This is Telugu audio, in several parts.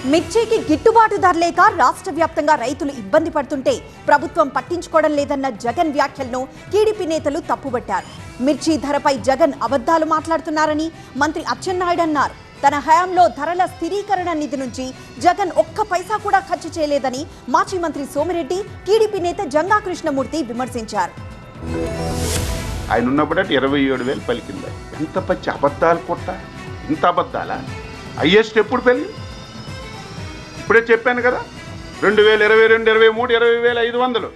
మిర్చికి గిట్టుబాటు ధర లేక రాష్ట్ర వ్యాప్తంగా రైతులు ఇబ్బంది పడుతుంటే ప్రభుత్వం పట్టించుకోవడం లేదన్న జగన్ వ్యాఖ్యలను టీడీపీ నేతలు తప్పుబట్టారు. మిర్చి ధరపై జగన్ అబద్ధాలు మాట్లాడుతున్నారని మంత్రి అచ్చెన్నాయుడు అన్నారు. తన హయాంలో ధరల స్థిరీకరణ నిధి నుంచి జగన్ ఒక్క పైసా కూడా ఖర్చు చేయలేదని మాజీ మంత్రి సోమిరెడ్డి, టీడీపీ నేత జంగా కృష్ణమూర్తి విమర్శించారు. ఆయన ఉన్నప్పుడే 27,000 పలికింది. ఎంత పచ్చి అబద్ధాలు కొట్ట, ఇంత అబద్ధాలా? హైయెస్ట్ ఎప్పుడు పెరిగింది? ఇప్పుడే చెప్పాను కదా, 2022, 23, 20,500,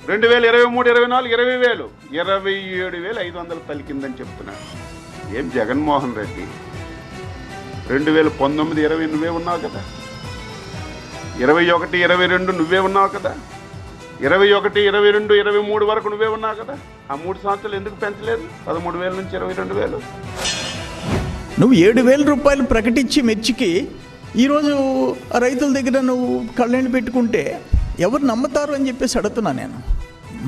2023, 24, 20,000, 27,500 పలికిందని చెప్తున్నాడు. ఏం జగన్మోహన్ రెడ్డి, 2019, 20 నువ్వే ఉన్నావు కదా, 21, 22 నువ్వే ఉన్నావు కదా, 21, 22, 23 వరకు నువ్వే ఉన్నావు కదా. ఆ 3 సంవత్సరాలు ఎందుకు పెంచలేదు? 13,000 నుంచి 22,000. నువ్వు 7,000 రూపాయలు ప్రకటించి మిర్చికి ఈరోజు రైతుల దగ్గర నువ్వు కళ్ళని పెట్టుకుంటే ఎవరు నమ్ముతారు అని చెప్పేసి అడుగుతున్నా నేను.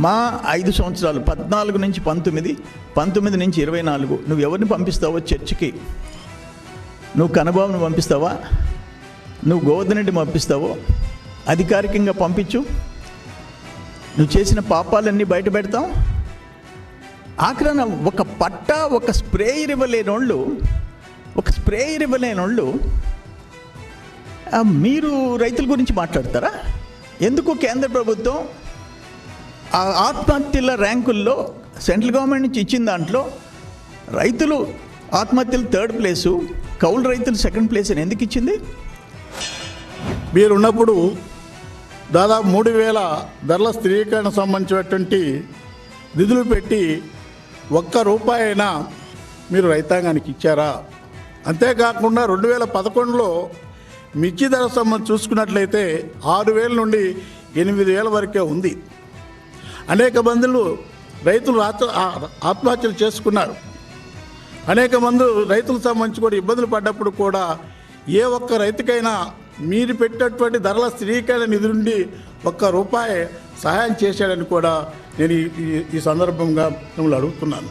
మా 5 సంవత్సరాలు 14 నుంచి 19, 19 నుంచి 24 నువ్వు ఎవరిని పంపిస్తావో చర్చికి? నువ్వు కనబాబుని పంపిస్తావా? నువ్వు గోవర్ధన్ రెడ్డి పంపిస్తావో? అధికారికంగా పంపించు. నువ్వు చేసిన పాపాలన్నీ బయట పెడతాం. ఆఖరణ ఒక పట్ట, ఒక స్ప్రేయర్ ఇవ్వలేనోళ్ళు మీరు రైతుల గురించి మాట్లాడతారా? ఎందుకు కేంద్ర ప్రభుత్వం ఆ ఆత్మహత్యల ర్యాంకుల్లో సెంట్రల్ గవర్నమెంట్ నుంచి ఇచ్చిన దాంట్లో రైతులు ఆత్మహత్యలు 3rd ప్లేసు, కౌలు రైతులు 2nd ప్లేస్ అని ఎందుకు ఇచ్చింది? మీరున్నప్పుడు దాదాపు 3,000 ధరల స్థిరీకరణ సంబంధించినటువంటి నిధులు పెట్టి ₹1 అయినా మీరు రైతాంగానికి ఇచ్చారా? అంతేకాకుండా 2011లో మిర్చి ధర సంబంధించి చూసుకున్నట్లయితే 6,000 నుండి 8,000 వరకే ఉంది. అనేక మందులు రైతులు ఆత్మహత్యలు చేసుకున్నారు. అనేక మంది రైతులకు సంబంధించి కూడా ఇబ్బందులు పడ్డప్పుడు కూడా ఏ ఒక్క రైతుకైనా మీరు పెట్టినటువంటి ధరల స్థిరీకరణ నిధి నుండి ₹1 సహాయం చేశాడని కూడా నేను ఈ సందర్భంగా మిమ్మల్ని అడుగుతున్నాను.